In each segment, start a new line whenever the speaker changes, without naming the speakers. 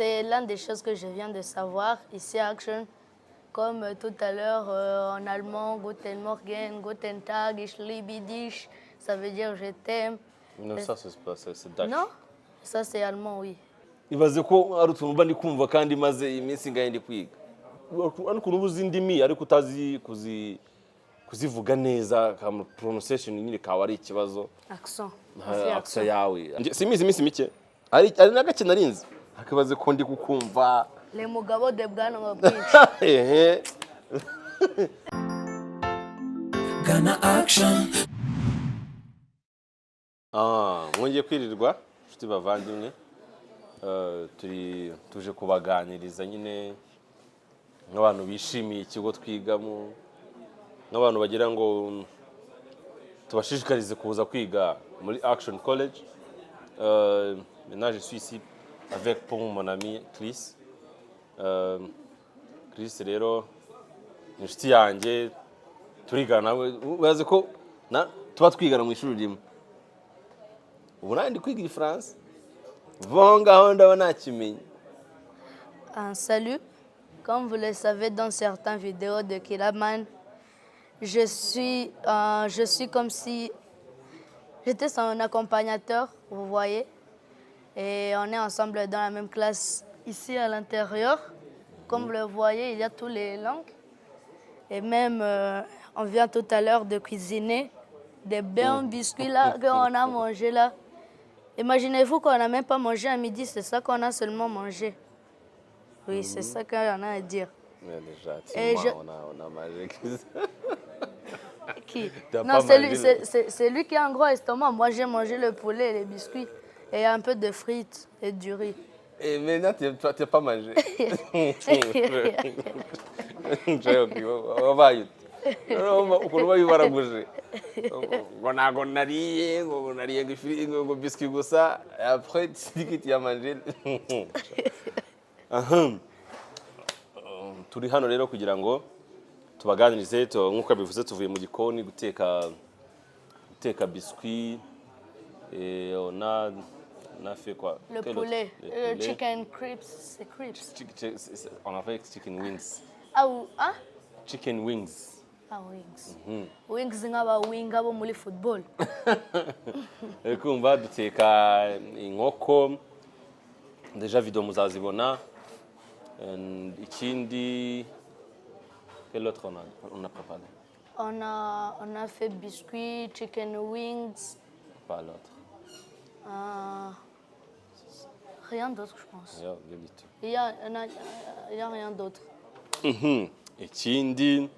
C'est l'une des choses que je viens de savoir ici à Action. Comme tout à l'heure en allemand, Guten Morgen, Guten Tag, ich liebe dich, ça veut dire je t'aime.
Non, ça, c'est pas ça, c'est Dutch.
Non? Ça, c'est allemand, oui.
ibaze ko ari utuntu mba ndi kumva kandi maze iminsi ngahe ndi kwiga ariko ukuntu uba uzi indimi ariko utazi kuzivuga neza pronunciation nyine kawe ari ikibazo
Accent. On fait
aksa
accent.
yawe si iminsi mike ari n'agake narinzi akibaze ko ndi kukumva
Les mugabo de bwanwa bwinshi.
ehe
Ghana Action.
mwongeye kwirirwa inshuti bavandimwe tuje kubaganiriza nyine nk'abantu bishimiye ikigo twigamo nk'abantu bagira ngo tubashishikarize kuza kwiga muri Action College. Maintenant je suis ici avec pour mon ami Chris. Chris rero ni inshuti yanjye turigana bazi ko tuba twigana mu ishuri rimwe. Ubu nandi ndi kwiga igifaransa ngaho ndabona kimenye.
Salut, comme vous le savez dans certaines vidéos de Kilaman, je suis comme si j'étais son accompagnateur, vous voyez, et on est ensemble dans la même classe ici à l'intérieur. Comme vous le voyez, il y a toutes les langues, et même on vient tout à l'heure de cuisiner des bons biscuits là qu'on a mangé là. Imaginez-vous qu'on n'a même pas mangé à midi, c'est ça qu'on a seulement mangé. Oui, c'est ça qu'on a à dire.
Mais déjà,
Et
on a mangé.
Qui?
T'as
Non,
pas mangé
c'est lui qui a un gros estomac. Moi, j'ai mangé le poulet et les biscuits et un peu de frites et du riz.
Et maintenant, tu n'as pas mangé. Ukuntu babibaraguje ngo ntago nariye ngo nariye ngo biscuit gusa après tu dis que tu as mangé. Turi hano rero kugira ngo tubaganirize nk'uko bivuze tuvuye mu gikoni guteka biscuit et on a fait quoi?
Le poulet, le chicken crips, c'est crips.
On a fait chicken wings.
Ah, hein?
Chicken wings.
Ah, wings. Wings ngaba wing abo muri football.
Kumva duteka inkoko deja video muzazibona. Ikindi quel autre on a préparé?
On a fait biscuits, chicken wings.
Pas l'autre.
Rien d'autre, je pense.
Yeah, give it to.
Il y a rien d'autre.
Ikindi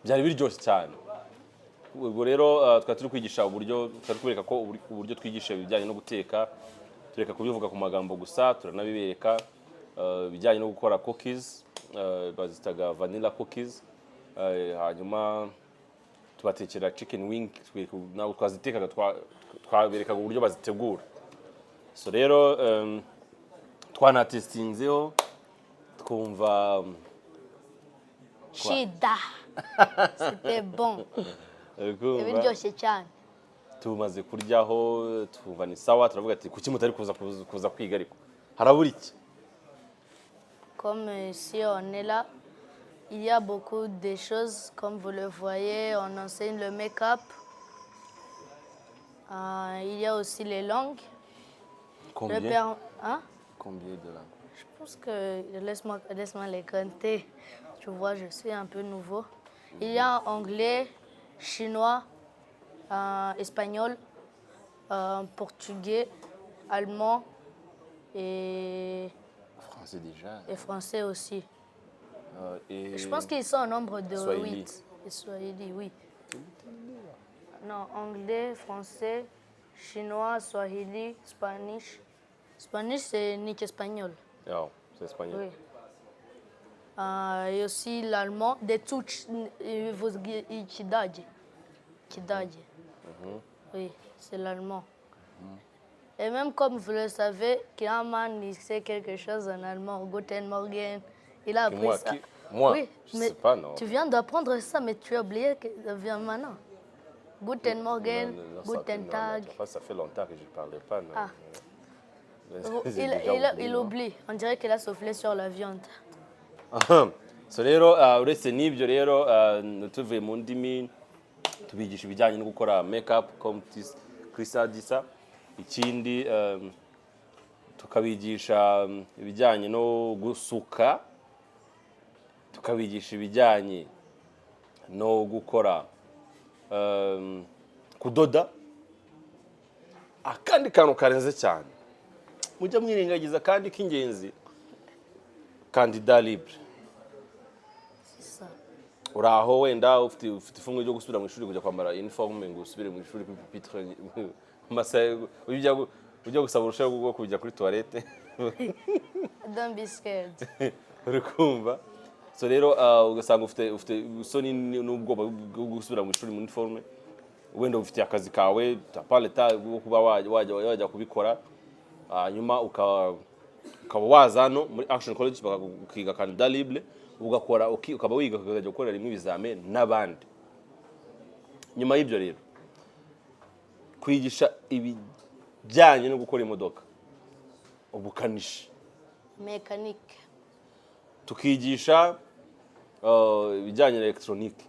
byari biryoshye cyane. Ubwo rero twari turi kwigisha uburyo twari kubereka ko uburyo twigisha ibijyanye no guteka tureka kubivuga ku magambo gusa turanabibereka ibijyanye no gukora cookies bazitaga vanilla cookies hanyuma tubatekera chicken wing ntabwo twazitekaga twaberekaga uburyo bazitegura. So rero twanatestinzeho twumva
Chida. C'était bon. Biryoshye cyane.
Tumaze kuryaho twumva ni sawa turavuga ati kuki mutari kuza kwiga ariko harabura iki?
Comme si on est là, il y a beaucoup de choses, comme vous le voyez, on enseigne le make-up. Il y a aussi les langues.
Combien?
Hein?
Combien de langues?
Je pense que, laisse-moi les compter. Tu vois, je suis un peu nouveau. Il y a anglais, chinois, espagnol, portugais, allemand et
Français déjà.
Et français aussi.
Et
Je pense qu'ils sont au nombre de
Swahili.
8. Et Swahili, oui. Non, anglais, français, chinois, swahili, spanish. Spanish, c'est nique espagnol.
Non, c'est espagnol.
Oui. Et aussi l'allemand, des touches, Kidage. Oui, c'est l'allemand. Et même comme vous le savez, Kiaman, il sait quelque chose en allemand, Guten Morgen, il a appris ça.
Moi,
oui,
je
mais
sais pas, non.
tu viens d'apprendre ça, mais tu as oublié que ça vient maintenant. Guten Morgen,
Non,
Guten
non,
Tag.
ça fait longtemps que je ne parlais pas. Non.
Ah.
J'ai déjà oublié,
Il
non?
oublie. On dirait qu'il a soufflé sur la viande.
So rero uretse n'ibyo rero tuvuye mu ndimi tubigisha ibijyanye no gukora makeup comme Chrissa Disa. Ikindi tukabigisha ibijyanye no gusuka, tukabigisha ibijyanye no gukora kudoda. Akandi kantu karenze cyane mujya mwirengagiza kandi k'ingenzi, candidat libre.
C'est ça.
Uraho wenda ufite ifungu ryo gusubira mu ishuri kujya kwambara uniforme ngo usubire mu ishuri kuri pupitre masaye ujya gusaba uruhushya rwo kujya kuri toilette.
Don't be scared.
Urikumva? So rero ugasanga ufite isoni n'ubwoba bwo gusubira mu ishuri mu uniforme, wenda ufite akazi kawe pas leta bwo kuba wajya kubikora, hanyuma ukaba waza hano muri Action College ukiga candidat libre, ugakora ukaba wiga ukajya gukorera rimwe ibizame n'abandi. Nyuma y'ibyo rero kwigisha ibijyanye no gukora imodoka, ubukanishi,
Mécanique.
tukigisha ibijyanye na electronique,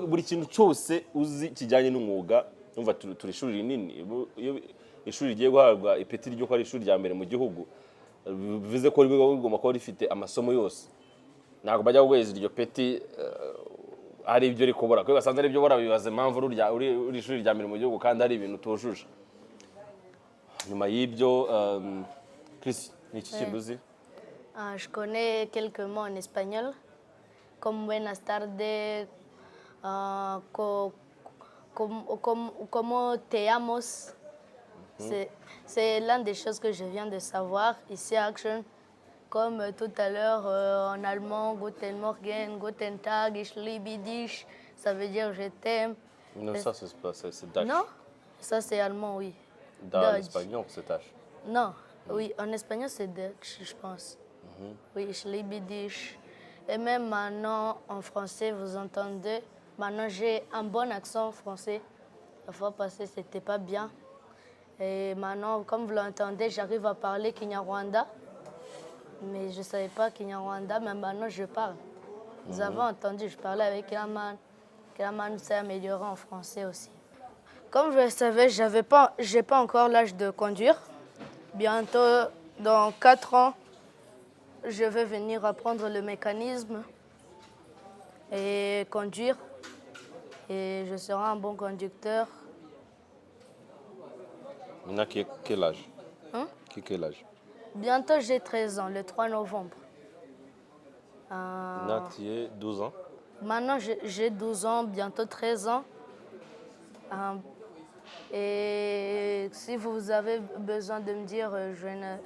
buri kintu cyose uzi kijyanye n'umwuga. Umva turi ishuri rinini, iyo ishuri rigiye guhabwa ipeti ryo kwa ishuri rya mbere mu gihugu, bivuze ko rigomba kuba rifite amasomo yose. Ntabwo bajya guheza iryo peti hari ibyo rikobora, kuko basanze ari ibyo bora bibaza impamvu uri ishuri rya mbere mu gihugu kandi ari ibintu tujuje. Nyuma y'ibyo Chris, ni iki kintu uzi?
Je connais quelques mots en espagnol, comme buenas tardes, como te llamas. C'est l'une des choses que je viens de savoir ici à Action. Comme tout à l'heure en allemand, Guten Morgen, Guten Tag, ich liebe dich, ça veut dire je t'aime.
Non, ça c'est Dutch.
Non, ça c'est allemand, oui.
Dans
Dutch.
l'espagnol, c'est Dutch.
Non, oui, en espagnol c'est Dutch, je pense. Oui, ich liebe dich. Et même maintenant en français, vous entendez, maintenant j'ai un bon accent français. La fois passée, c'était pas bien. Et maintenant, comme vous l'entendez, j'arrive à parler Kinyarwanda. Mais je ne savais pas Kinyarwanda, mais maintenant je parle. Vous avez entendu, je parlais avec Kelaman. Kelaman s'est amélioré en français aussi. Comme vous le savez, j'ai pas encore l'âge de conduire. Bientôt, dans 4 ans, je vais venir apprendre le mécanisme et conduire. Et je serai un bon conducteur.
Maintenant, quel âge? Quel âge?
Bientôt, j'ai 13 ans, le 3 novembre.
Maintenant, tu as 12 ans?
Maintenant, j'ai 12 ans, bientôt 13 ans. Et si vous avez besoin de me dire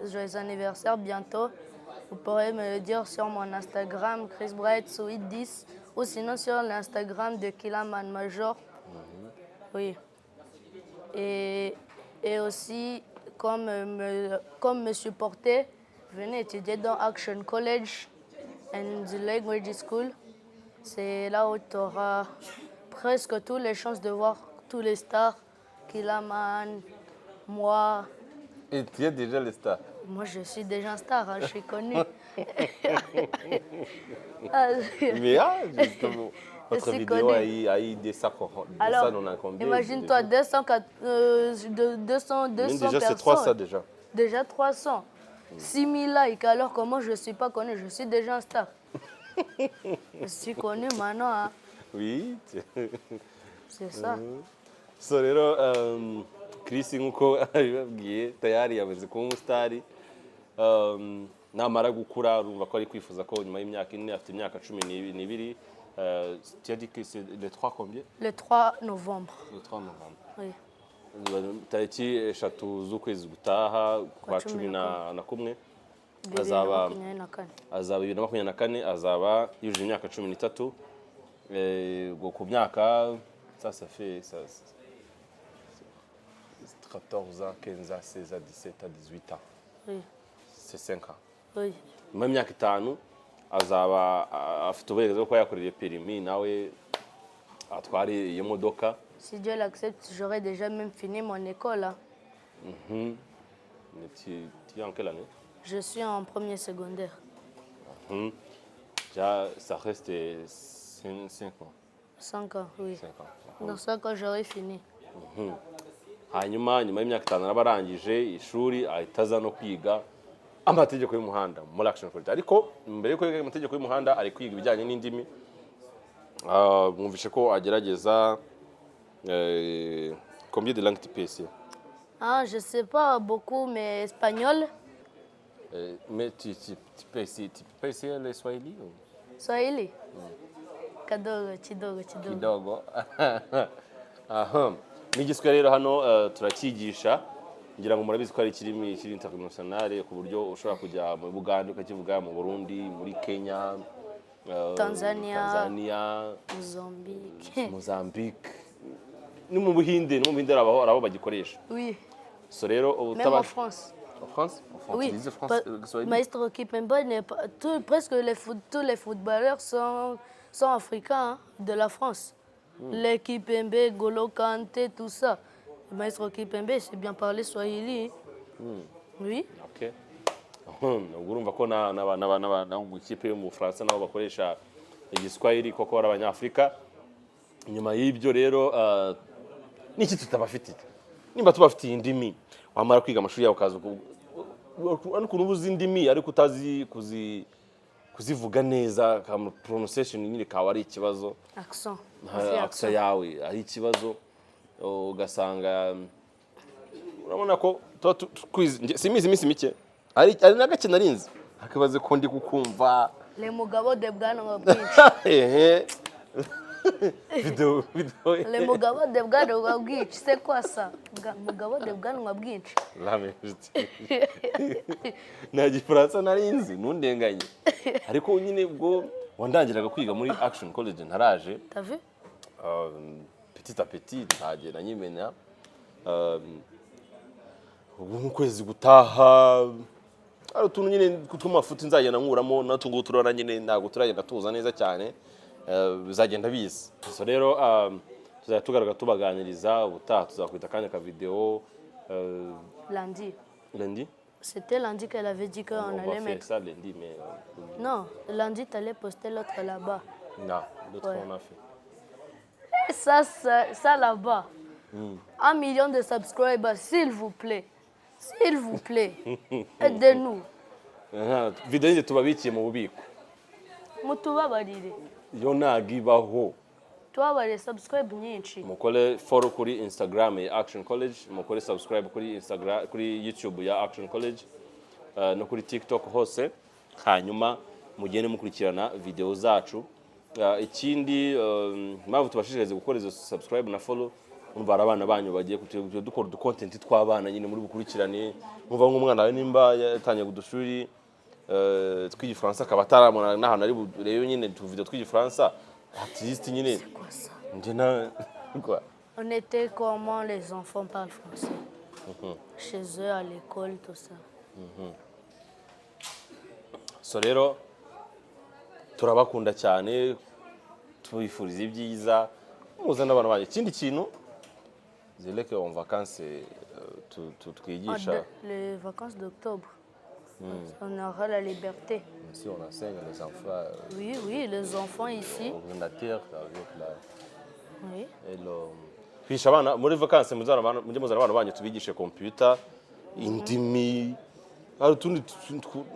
joyeux anniversaire bientôt, vous pourrez me le dire sur mon Instagram, chrisbright10, ou sinon sur l'Instagram de Kilaman Major. Oui. Et aussi, comme me supporter, venez étudier dans Action College and the Language School. C'est là où tu auras presque toutes les chances de voir tous les stars, Kilaman, moi.
Et tu es déjà le star?
Moi, je suis déjà un star, hein, je suis connue.
Mais justement, votre
suis
vidéo
connue.
a eu 200
Alors,
on a combien?
imagine-toi, 200
Mais déjà,
personnes.
c'est 300 déjà.
Déjà 300. 6000 likes, alors comment je ne suis pas connue? Je suis déjà un star. Je suis connue maintenant, hein.
Oui.
C'est ça.
So rero Chris nkuko abibabwiye tayari yamaze kuba umusitari, namara gukura urumva ko ari kwifuza ko nyuma y'imyaka ine afite imyaka 12. Tu as dit que c'est le 3 combien?
Le 3 novembre.
Le 3 novembre.
Oui.
Tariki 3 z'ukwezi gutaha kwa 11 azaba 2024, azaba yujuje imyaka 13. Ku myaka ça fait 14 ans, 15 ans, 16 ans, 17 ans, 18 ans.
Oui.
C'est 5 ans.
Oui.
Nyuma y'imyaka 5 azaba afite uburenganzira bwo kuba yakorera perimi nawe atware iyo modoka.
Si Dieu l'accepte, j'aurais déjà même fini mon école. Là.
Mais tu es en quelle année?
Je suis en premier secondaire.
Déjà, ça reste 5 ans.
5 ans, oui.
5 ans.
Dans 5 ans, j'aurais fini.
Hanyuma nyuma y'imyaka 5 araba arangije ishuri ahita aza no kwiga amategeko y'umuhanda muri Action College. Ariko mbere yuko yiga amategeko y'umuhanda ari kwiga ibijyanye n'indimi. Mwumvishe ko agerageza combien de langues tu peux ici?
Ah, je sais pas beaucoup, mais espagnol,
Mais tu peux essayer le Swahili?
Swahili. Kadogo, kidogo, kidogo.
Kidogo. Aha. N'igiswahili rero hano turakigisha. Ngira ngo murabizi ko ari ikirimi kiri international ku buryo ushobora kujya mu Buganda ukakivuga, mu Burundi, muri Kenya,
Tanzania,
Mozambique.
Mozambique.
Ni mu Buhinde arabo bagikoresha.
Oui,
So rero
même en France.
En France? On
Oui,
utilise le Swahili?
Maestro Kipembe n'est pas. Presque tous les footballeurs sont africains hein, de la France. Les Kipembe, Golo Kanté, tout ça. Le Maestro Kipembe, c'est bien parler Swahili. Oui.
Okay. Ubwo urumva ko n'aba mu ikipe yo mu Bufaransa nabo bakoresha igiswahili koko ari abanyafurika. Nyuma y'ibyo rero n'iki tutabafitiye. Nimba tubafitiye indimi, wamara kwiga amashuri yawe ukaza ukuntu ubuzi indimi ariko utazi kuzivuga neza, pronunciation nyine kawa ari ikibazo.
Accent.
Accent yawe ari ikibazo. Ugasanga urabona ko si iminsi mike ari n'agake narinzi akabaze ko ndi kukumva
Les Mugabo de Bwanwa bwinshi.
Video.
Les Mugabo de Bwanwa bwinshi. C'est quoi ça? Mugabo de Bwanwa bwinshi.
Nta gifaransa narinzi ntundenganye. Ariko nyine ubwo wandangiraga kwiga muri Action College ntaraje.
T'as vu?
Petit à petit ntagenda nyimenya. Ubu nk'ukwezi gutaha ari utuntu nyine tw'amafuti nzagenda nkuramo natungu turona nyine ntago turagenda tuza neza cyane bizagenda biza. So rero tuzajya tugaruka tubaganiriza ubutaha tuzakwita kanya ka video lundi.
C'était lundi qu'elle avait dit qu'on allait mettre.
Ça lundi mais
Non, lundi tu allais poster l'autre là-bas.
non, l'autre on a fait.
Et ça là-bas. 1 million de subscribers, s'il vous plaît. S'il vous plaît. Aidez-nous.
Video nyine tubabikiye mu bubiko.
Mutubabarire.
Yo nagibaho.
Tubabarire subscribe nyinshi.
Mukole follow kuri Instagram ya Action College, mukole subscribe kuri Instagram kuri YouTube ya Action College, no kuri TikTok hose. Hanyuma mugende mukurikirana video zacu. Ikindi mpamvu tubashishikariza gukora izo subscribe na follow umva abana banyu bagiye dukora du content tw'abana nyine muri bukurikirane umva nk'umwana wawe nimba yatangiye kudushuri tw'igifaransa akaba ataramona n'ahantu ari rero nyine tu video tw'igifaransa at least nyine ndina quoi.
On était comment les enfants parlent français. Chez eux à l'école tout ça.
So rero turabakunda cyane tubifuriza ibyiza muza n'abantu banyu. Ikindi kintu zireke en vacances twigisha
les vacances d'octobre. On aura la liberté.
Si on enseigne les enfants.
Oui, les enfants ici.
Ordinateur avec la.
Oui.
Et le. Kwisha abana muri vacances muzana abana banyu tubigishe computer, indimi, hari tundi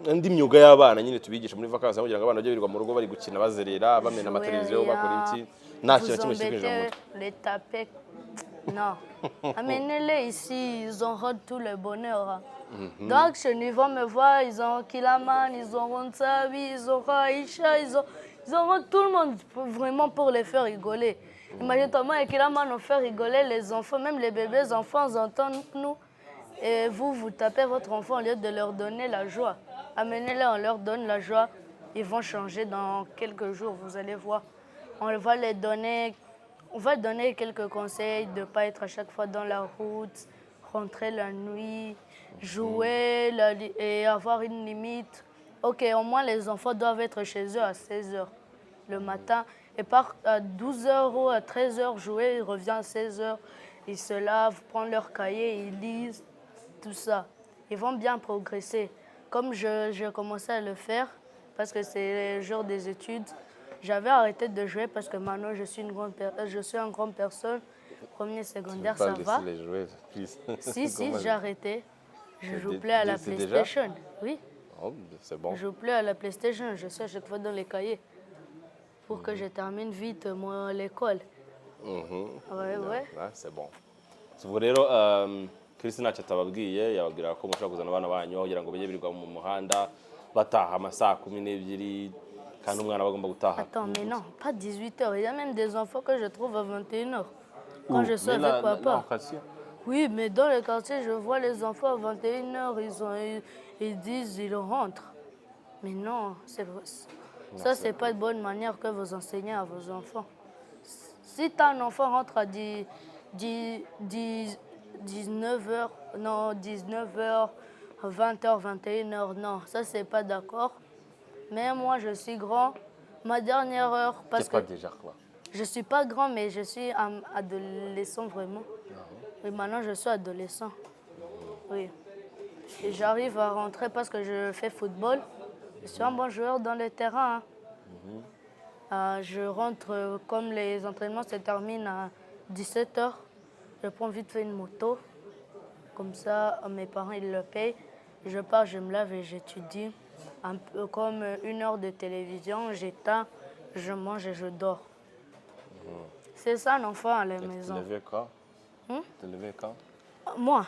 indi myuga y'abana nyine tubigisha muri vacances kugira ngo abana bajye birirwa mu rugo bari gukina bazerera bamena amateleviziyo bakora iki nta kintu kimwe kikwinjira mu mutwe.
Les taper. Non. Amenez-les ici, ils auront tout le bonheur. Donc, ils vont me voir, ils auront Kilaman, ils auront Tsabi, ils auront Aïcha, ils auront tout le monde vraiment pour les faire rigoler. Imagine-toi, moi et Kilaman, on fait rigoler les enfants, même les bébés enfants entendent nous. Et vous tapez votre enfant au lieu de leur donner la joie. Amenez-les, on leur donne la joie. Ils vont changer dans quelques jours, vous allez voir. On va les donner. On va donner quelques conseils de ne pas être à chaque fois dans la route, rentrer la nuit, jouer et avoir une limite. Ok, au moins les enfants doivent être chez eux à 16h le matin Il part à 12h ou à 13h jouer, il revient à 16h. Ils se lavent, prennent leur cahier, ils lisent, tout ça. Ils vont bien progresser. Comme j'ai commencé à le faire, parce que c'est le jour des études, j'avais arrêté de jouer parce que maintenant je suis une grande personne. Premier, secondaire, ça va.
Les jouer,
Si, j'ai arrêté. Je joue plus à la PlayStation. Oui.
Oh, c'est bon.
Je joue plus à la PlayStation. Je suis à chaque fois dans les cahiers pour que je termine vite l'école. Ouais.
C'est bon. Ubu rero Chris ntacyo atababwiye yababwira ko mushobora kuzana abana banyu kugira ngo bajye birirwa mu muhanda bataha amasaha 12 kandi umwana bagomba gutaha.
Attends, mais non, pas 18h. Il y a même des enfants que je trouve à 21h. Quand je suis avec papa. Oui, mais dans le quartier, je vois les enfants à 21h, ils disent ils rentrent. Mais non, ça, c'est pas de bonne manière que vous enseignez à vos enfants. Si un enfant rentre à 19h, non, 19h, 20h, 21h, non, ça, c'est pas d'accord. Mais moi, je suis grand. Ma dernière heure, parce que
déjà quoi.
Je suis pas grand, mais je suis adolescent vraiment. Et maintenant, je suis adolescent. Oui. Et j'arrive à rentrer parce que je fais football. Je suis un bon joueur dans le terrain. Je rentre comme les entraînements se terminent à 17h. Je prends vite fait une moto. Comme ça, mes parents, ils le payent. Je pars, je me lave et j'étudie. Un peu comme 1 heure de télévision, j'éteins, je mange et je dors. C'est ça un enfant à la maison.
Tu te levais quand?
Moi,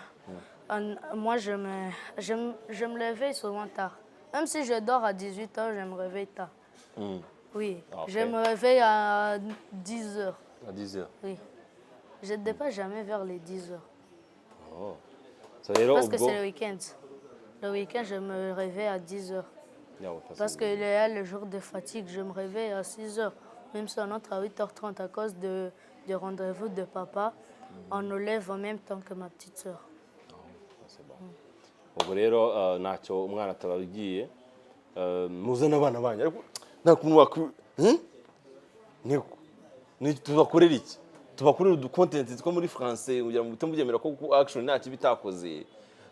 moi je me réveille souvent tard. Même si je dors à 18h, je me réveille tard. Oui, je me réveille à 10h.
À 10h?
Oui. Je ne dépasse jamais vers les 10h.
Oh.
Parce que c'est le week-end. Le week-end, je me réveille à 10h. Parce que le jour de fatigue, je me réveille à 6h. Même si on entre à 8h30 à cause du rendez-vous de papa, on nous lève en même temps que ma petite sœur.
C'est bon. Ubu rero ntacyo umwana atababwiye muzana abana banyu ariko nta kuntu tubakorera iki tubakorera udukontenti two muri français kugira ngo mubyemera ko action ntacyo bitakoze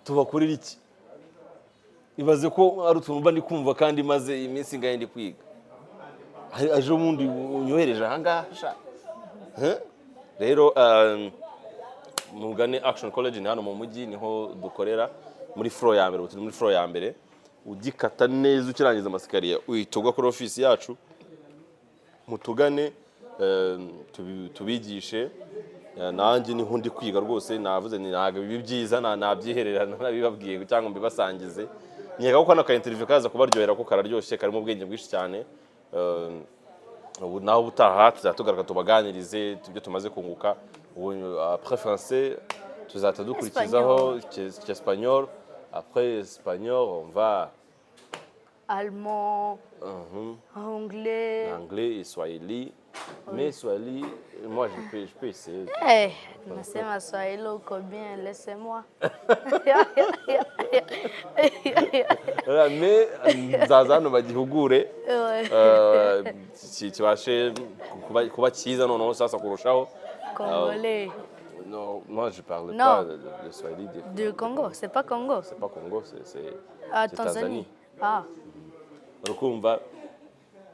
tubakorera iki ibaze ko ari utuntu mba ndi kumva kandi maze iminsi ngahe ndi kwiga aje ubundi unyohereje ahangaha rero mugane Action College ni hano mu mujyi niho dukorera muri floor ya mbere turi muri floor ya mbere ugikata neza ukirangiza amasikariye uhitugwa kuri office yacu mutugane tubigishe nanjye niho ndi kwiga rwose navuze ni ntago bibi byiza nabyihererana nabibabwiye cyangwa mbibasangize nyega ko naka interview kaza kubaryohera ko kararyoshye karimo ubwenge bwinshi cyane ubu naho butaha tuzatugaruka tubaganirize ibyo tumaze kunguka après français tuzata dukurikizaho espagnol après espagnol on va
allemand anglais
et swahili mais swahili moi je peux essayer
nasema swahili uko bien laissez-moi
mais nzaza hano bagihugure kibashe kuba cyiza noneho sasa kurushaho
congolais.
Non, moi je parle pas le swahili
du Congo, c'est pas Congo.
C'est pas Congo, c'est
Tanzanie.
Urukumva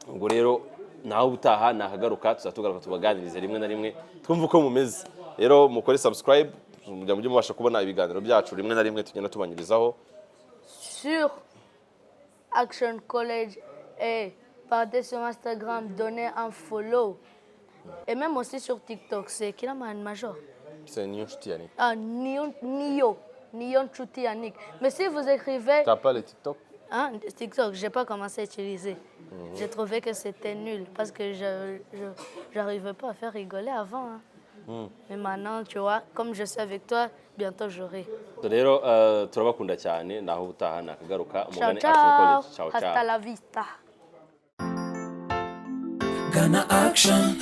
ubwo rero naho utaha nakagaruka tuzatugaruka tubaganirize rimwe na rimwe twumva uko mumeze rero mukore subscribe mujya mubasha kubona ibiganiro byacu rimwe na rimwe tugenda tubanyirizaho
sur Action College et partez sur Instagram, donnez un follow et même aussi sur TikTok, c'est Kilaman Major.
C'est Nion Chutianik.
Nion Chutianik. Mais si vous écrivez...
T'as pas le TikTok?
TikTok, j'ai pas commencé à utiliser. J'ai trouvé que c'était nul parce que j'arrivais pas à faire rigoler avant. Mais maintenant, tu vois, comme je suis avec toi, bientôt j'aurai.
Rero turabakunda cyane naho utaha nakagaruka
mugane Action College. Ciao ciao. Hasta la vista.
Ghana Action.